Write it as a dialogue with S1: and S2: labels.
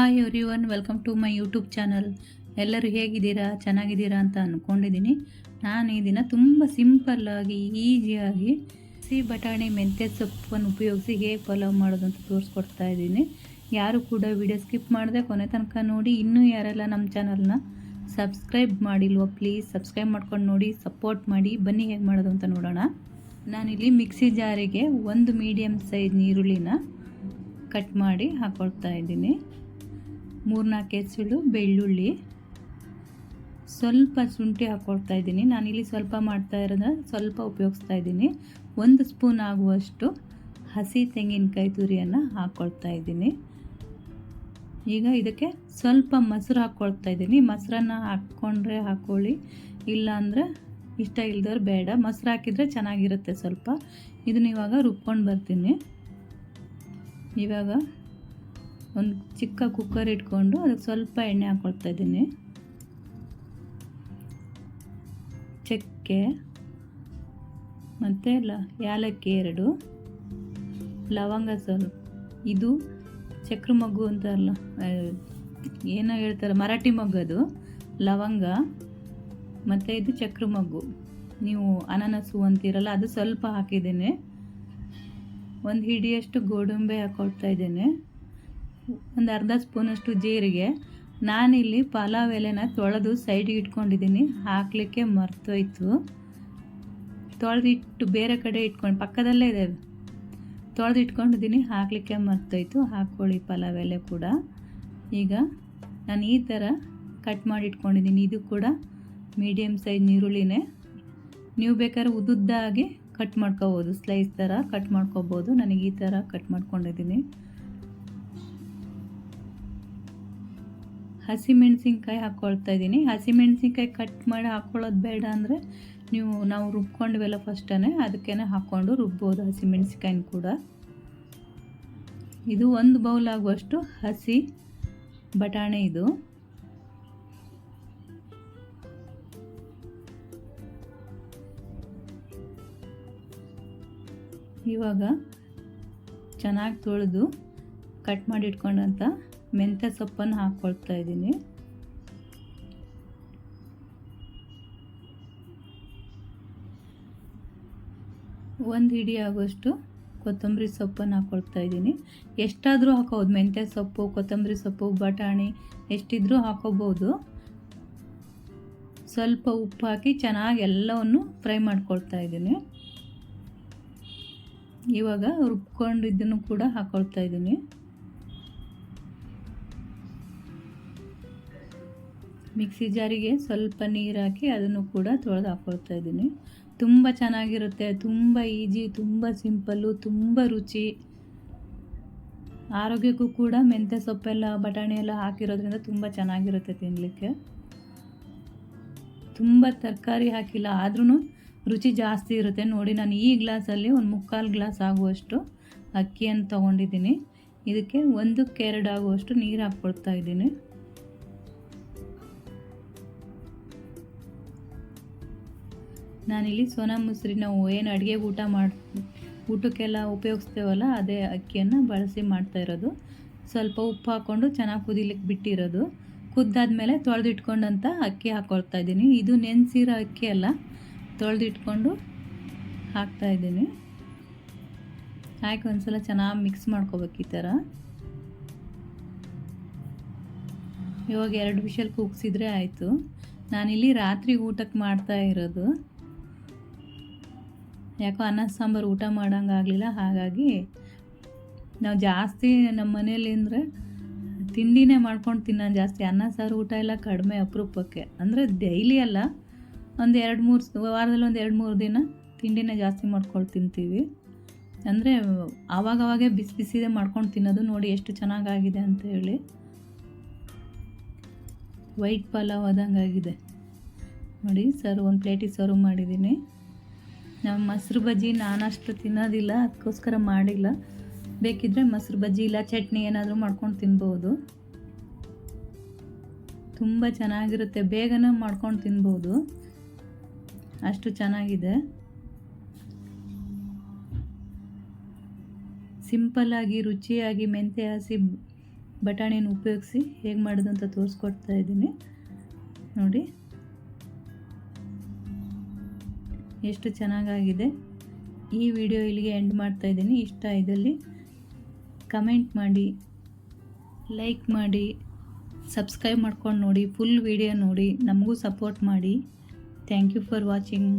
S1: Hi everyone, welcome to my YouTube channel. ಎಲ್ಲರೂ ಹೇಗಿದ್ದೀರಾ? ಚೆನ್ನಾಗಿದ್ದೀರಾ ಅಂತ ಅಂದ್ಕೊಂಡಿದ್ದೀನಿ. ನಾನು ಈ ದಿನ ತುಂಬ ಸಿಂಪಲ್ಲಾಗಿ ಈಸಿಯಾಗಿ ಹಸಿ ಬಟಾಣಿ ಮೆಂತ್ಯ ಸೊಪ್ಪನ್ನು ಉಪಯೋಗಿಸಿ ಹೇಗೆ ಪಲಾವ್ ಮಾಡೋದು ಅಂತ ತೋರಿಸ್ಕೊಡ್ತಾ ಇದ್ದೀನಿ. ಯಾರು ಕೂಡ ವಿಡಿಯೋ ಸ್ಕಿಪ್ ಮಾಡದೆ ಕೊನೆ ತನಕ ನೋಡಿ. ಇನ್ನೂ ಯಾರೆಲ್ಲ ನಮ್ಮ ಚಾನಲ್ನ ಸಬ್ಸ್ಕ್ರೈಬ್ ಮಾಡಿಲ್ವೋ ಪ್ಲೀಸ್ ಸಬ್ಸ್ಕ್ರೈಬ್ ಮಾಡ್ಕೊಂಡು ನೋಡಿ, ಸಪೋರ್ಟ್ ಮಾಡಿ. ಬನ್ನಿ ಹೇಗೆ ಮಾಡೋದು ಅಂತ ನೋಡೋಣ. ನಾನಿಲ್ಲಿ ಮಿಕ್ಸಿ ಜಾರಿಗೆ ಒಂದು ಮೀಡಿಯಮ್ ಸೈಜ್ ಈರುಳ್ಳಿನ ಕಟ್ ಮಾಡಿ ಹಾಕ್ಕೊಳ್ತಾ ಇದ್ದೀನಿ. 3-4 ಎಸಳು ಬೆಳ್ಳುಳ್ಳಿ, ಸ್ವಲ್ಪ ಶುಂಠಿ ಹಾಕ್ಕೊಳ್ತಾ ಇದ್ದೀನಿ. ನಾನಿಲ್ಲಿ ಸ್ವಲ್ಪ ಮಾಡ್ತಾ ಇರೋದ ಸ್ವಲ್ಪ ಉಪಯೋಗಿಸ್ತಾ ಇದ್ದೀನಿ. 1 ಸ್ಪೂನ್ ಆಗುವಷ್ಟು ಹಸಿ ತೆಂಗಿನಕಾಯಿ ತುರಿಯನ್ನು ಹಾಕ್ಕೊಳ್ತಾ ಇದ್ದೀನಿ. ಈಗ ಇದಕ್ಕೆ ಸ್ವಲ್ಪ ಮೊಸರು ಹಾಕ್ಕೊಳ್ತಾ ಇದ್ದೀನಿ. ಮೊಸರನ್ನು ಹಾಕ್ಕೊಂಡ್ರೆ ಹಾಕ್ಕೊಳ್ಳಿ, ಇಲ್ಲ ಅಂದರೆ ಇಷ್ಟ ಇಲ್ದವ್ರು ಬೇಡ. ಮೊಸರು ಹಾಕಿದರೆ ಚೆನ್ನಾಗಿರುತ್ತೆ ಸ್ವಲ್ಪ. ಇದನ್ನ ಇವಾಗ ರುಬ್ಕೊಂಡು ಬರ್ತೀನಿ. ಇವಾಗ ಒಂದು ಚಿಕ್ಕ ಕುಕ್ಕರ್ ಇಟ್ಕೊಂಡು ಅದಕ್ಕೆ ಸ್ವಲ್ಪ ಎಣ್ಣೆ ಹಾಕ್ಕೊಳ್ತಾ ಇದ್ದೀನಿ. ಚಕ್ಕೆ ಮತ್ತು ಏಲಕ್ಕಿ 2, ಲವಂಗ ಸ್ವಲ್ಪ, ಇದು ಚಕ್ರ ಮೊಗ್ಗು ಅಂತಾರಲ್ಲ, ಏನೋ ಹೇಳ್ತಾರೆ, ಮರಾಠಿ ಮೊಗ್ಗದು ಲವಂಗ, ಮತ್ತು ಇದು ಚಕ್ರ ಮೊಗ್ಗು, ನೀವು ಅನಾನಸು ಅಂತೀರಲ್ಲ, ಅದು ಸ್ವಲ್ಪ ಹಾಕಿದ್ದೇನೆ. ಒಂದು ಹಿಡಿಯಷ್ಟು ಗೋಡಂಬಿ ಹಾಕ್ಕೊಳ್ತಾ ಇದ್ದೇನೆ. ಒಂದು ಅರ್ಧ ಸ್ಪೂನಷ್ಟು ಜೀರಿಗೆ. ನಾನಿಲ್ಲಿ ಪಲಾವ್ ಎಲೆನ ತೊಳೆದು ಸೈಡಿಗೆ ಇಟ್ಕೊಂಡಿದ್ದೀನಿ, ಹಾಕಲಿಕ್ಕೆ ಮರ್ತೋಯ್ತು. ತೊಳೆದಿಟ್ಟು ಬೇರೆ ಕಡೆ ಇಟ್ಕೊಂಡು ಪಕ್ಕದಲ್ಲೇ ಇದೆ, ತೊಳೆದು ಇಟ್ಕೊಂಡಿದ್ದೀನಿ, ಹಾಕಲಿಕ್ಕೆ ಮರ್ತೋಯ್ತು. ಹಾಕ್ಕೊಳ್ಳಿ ಪಲಾವ್ ಎಲೆ ಕೂಡ. ಈಗ ನಾನು ಈ ಥರ ಕಟ್ ಮಾಡಿ ಇಟ್ಕೊಂಡಿದ್ದೀನಿ. ಇದು ಕೂಡ ಮೀಡಿಯಮ್ ಸೈಜ್ ಈರುಳ್ಳಿನೇ. ನೀವು ಬೇಕಾದ್ರೆ ಉದ್ದುದ್ದಾಗಿ ಕಟ್ ಮಾಡ್ಕೋಬೋದು, ಸ್ಲೈಸ್ ಥರ ಕಟ್ ಮಾಡ್ಕೋಬೋದು. ನನಗೆ ಈ ಥರ ಕಟ್ ಮಾಡ್ಕೊಂಡಿದ್ದೀನಿ. ಹಸಿಮೆಣ್ಸಿನ್ಕಾಯಿ ಹಾಕ್ಕೊಳ್ತಾ ಇದ್ದೀನಿ. ಹಸಿಮೆಣ್ಸಿನ್ಕಾಯಿ ಕಟ್ ಮಾಡಿ ಹಾಕ್ಕೊಳ್ಳೋದು ಬೇಡ ಅಂದರೆ ನಾವು ರುಬ್ಕೊಂಡಿವೆಲ್ಲ ಫಸ್ಟೇ, ಅದಕ್ಕೇ ಹಾಕ್ಕೊಂಡು ರುಬ್ಬೋದು ಹಸಿಮೆಣ್ಸಿನ್ಕಾಯಿನ ಕೂಡ. ಇದು 1 ಬೌಲ್ ಆಗುವಷ್ಟು ಹಸಿ ಬಟಾಣಿ. ಇದು ಇವಾಗ ಚೆನ್ನಾಗಿ ತೊಳೆದು ಕಟ್ ಮಾಡಿ ಇಟ್ಕೊಂಡಂಥ ಮೆಂತ್ಯ ಸೊಪ್ಪನ್ನು ಹಾಕ್ಕೊಳ್ತಾ ಇದ್ದೀನಿ. ಒಂದು ಹಿಡಿ ಆಗುವಷ್ಟು ಕೊತ್ತಂಬರಿ ಸೊಪ್ಪನ್ನು ಹಾಕ್ಕೊಳ್ತಾ ಇದ್ದೀನಿ. ಎಷ್ಟಾದರೂ ಹಾಕೋಬೋದು, ಮೆಂತ್ಯ ಸೊಪ್ಪು, ಕೊತ್ತಂಬರಿ ಸೊಪ್ಪು, ಬಟಾಣಿ ಎಷ್ಟಿದ್ರೂ ಹಾಕೋಬೋದು. ಸ್ವಲ್ಪ ಉಪ್ಪು ಹಾಕಿ ಚೆನ್ನಾಗಿ ಎಲ್ಲವನ್ನು ಫ್ರೈ ಮಾಡ್ಕೊಳ್ತಾ ಇದ್ದೀನಿ. ಇವಾಗ ರುಬ್ಕೊಂಡಿದ್ದನ್ನು ಕೂಡ ಹಾಕ್ಕೊಳ್ತಾ ಇದ್ದೀನಿ. ಮಿಕ್ಸಿ ಜಾರಿಗೆ ಸ್ವಲ್ಪ ನೀರು ಹಾಕಿ ಅದನ್ನು ಕೂಡ ತೊಳೆದು ಹಾಕ್ಕೊಳ್ತಾ ಇದ್ದೀನಿ. ತುಂಬ ಚೆನ್ನಾಗಿರುತ್ತೆ, ತುಂಬ ಈಜಿ, ತುಂಬ ಸಿಂಪಲ್ಲು, ತುಂಬ ರುಚಿ. ಆರೋಗ್ಯಕ್ಕೂ ಕೂಡ ಮೆಂತ್ಯ ಸೊಪ್ಪೆಲ್ಲ ಬಟಾಣಿ ಎಲ್ಲ ಹಾಕಿರೋದ್ರಿಂದ ತುಂಬ ಚೆನ್ನಾಗಿರುತ್ತೆ ತಿನ್ನಲಿಕ್ಕೆ. ತುಂಬ ತರಕಾರಿ ಹಾಕಿಲ್ಲ ಆದ್ರೂ ರುಚಿ ಜಾಸ್ತಿ ಇರುತ್ತೆ. ನೋಡಿ, ನಾನು ಈ ಗ್ಲಾಸಲ್ಲಿ ಒಂದು 3/4 ಗ್ಲಾಸ್ ಆಗುವಷ್ಟು ಅಕ್ಕಿಯನ್ನು ತೊಗೊಂಡಿದ್ದೀನಿ. ಇದಕ್ಕೆ 1ಕ್ಕೆ 2 ಆಗುವಷ್ಟು ನೀರು ಹಾಕ್ಕೊಳ್ತಾ ಇದ್ದೀನಿ. ನಾನಿಲ್ಲಿ ಸೋನಾ ಮೊಸರಿ ನಾವು ಏನು ಅಡುಗೆಗೆ ಊಟಕ್ಕೆಲ್ಲ ಉಪಯೋಗಿಸ್ತೇವಲ್ಲ, ಅದೇ ಅಕ್ಕಿಯನ್ನು ಬಳಸಿ ಮಾಡ್ತಾ ಇರೋದು. ಸ್ವಲ್ಪ ಉಪ್ಪು ಹಾಕ್ಕೊಂಡು ಚೆನ್ನಾಗಿ ಕುದಿಲಿಕ್ಕೆ ಬಿಟ್ಟಿರೋದು. ಕುದ್ದಾದ್ಮೇಲೆ ತೊಳೆದಿಟ್ಕೊಂಡಂಥ ಅಕ್ಕಿ ಹಾಕ್ಕೊಳ್ತಾ ಇದ್ದೀನಿ. ಇದು ನೆನೆಸಿರೋ ಅಕ್ಕಿ ಅಲ್ಲ, ತೊಳೆದಿಟ್ಕೊಂಡು ಹಾಕ್ತಾಯಿದ್ದೀನಿ. ಹಾಕಿ ಒಂದ್ಸಲ ಚೆನ್ನಾಗಿ ಮಿಕ್ಸ್ ಮಾಡ್ಕೋಬೇಕು ಈ ಥರ. ಇವಾಗ 2 ವಿಷಲ್ ಕೂಗಿಸಿದ್ರೆ ಆಯಿತು. ನಾನಿಲ್ಲಿ ರಾತ್ರಿ ಊಟಕ್ಕೆ ಮಾಡ್ತಾ ಇರೋದು. ಯಾಕೋ ಅನ್ನ ಸಾಂಬಾರು ಊಟ ಮಾಡೋಂಗೆ ಆಗಲಿಲ್ಲ, ಹಾಗಾಗಿ ನಾವು ಜಾಸ್ತಿ ನಮ್ಮ ಮನೇಲಿ ಅಂದರೆ ತಿಂಡಿನೇ ಮಾಡ್ಕೊಂಡು ತಿನ್ನೋದು ಜಾಸ್ತಿ. ಅನ್ನ ಸಾರು ಊಟ ಎಲ್ಲ ಕಡಿಮೆ, ಅಪರೂಪಕ್ಕೆ. ಅಂದರೆ ಡೈಲಿ ಅಲ್ಲ, ಒಂದು 2-3 ವಾರದಲ್ಲಿ ಒಂದು 2-3 ದಿನ ತಿಂಡಿನೇ ಜಾಸ್ತಿ ಮಾಡ್ಕೊಂಡು ತಿಂತೀವಿ. ಅಂದರೆ ಆವಾಗವಾಗೇ ಬಿಸಿ ಬಿಸಿದೇ ಮಾಡ್ಕೊಂಡು ತಿನ್ನೋದು. ನೋಡಿ ಎಷ್ಟು ಚೆನ್ನಾಗಾಗಿದೆ ಅಂತ ಹೇಳಿ. ವೈಟ್ ಪಲಾವ್ ಆದಂಗಾಗಿದೆ ನೋಡಿ. ಒಂದು ಪ್ಲೇಟಿಗೆ ಸರ್ವ್ ಮಾಡಿದ್ದೀನಿ. ನಾವು ಮೊಸರು ಬಜ್ಜಿ ನಾನಷ್ಟು ತಿನ್ನೋದಿಲ್ಲ, ಅದಕ್ಕೋಸ್ಕರ ಮಾಡಿಲ್ಲ. ಬೇಕಿದ್ದರೆ ಮೊಸರು ಬಜ್ಜಿ ಇಲ್ಲ ಚಟ್ನಿ ಏನಾದರೂ ಮಾಡ್ಕೊಂಡು ತಿನ್ಬೋದು. ತುಂಬ ಚೆನ್ನಾಗಿರುತ್ತೆ, ಬೇಗನೆ ಮಾಡ್ಕೊಂಡು ತಿನ್ಬೋದು, ಅಷ್ಟು ಚೆನ್ನಾಗಿದೆ. ಸಿಂಪಲ್ಲಾಗಿ ರುಚಿಯಾಗಿ ಮೆಂತ್ಯ ಹಸಿ ಬಟಾಣಿನ ಉಪಯೋಗಿಸಿ ಹೇಗೆ ಮಾಡೋದು ಅಂತ ತೋರಿಸ್ಕೊಡ್ತಾ ಇದ್ದೀನಿ ನೋಡಿ. ಎಷ್ಟು ಚೆನ್ನಾಗಾಗಿದೆ. ಈ ವಿಡಿಯೋ ಇಲ್ಲಿಗೆ ಎಂಡ್ ಮಾಡ್ತಾ ಇದ್ದೀನಿ. ಇಷ್ಟ ಇದ್ದಲ್ಲಿ ಕಮೆಂಟ್ ಮಾಡಿ, ಲೈಕ್ ಮಾಡಿ, ಸಬ್ಸ್ಕ್ರೈಬ್ ಮಾಡ್ಕೊಂಡು ನೋಡಿ, ಫುಲ್ ವಿಡಿಯೋ ನೋಡಿ, ನಮಗೂ ಸಪೋರ್ಟ್ ಮಾಡಿ. Thank you for watching.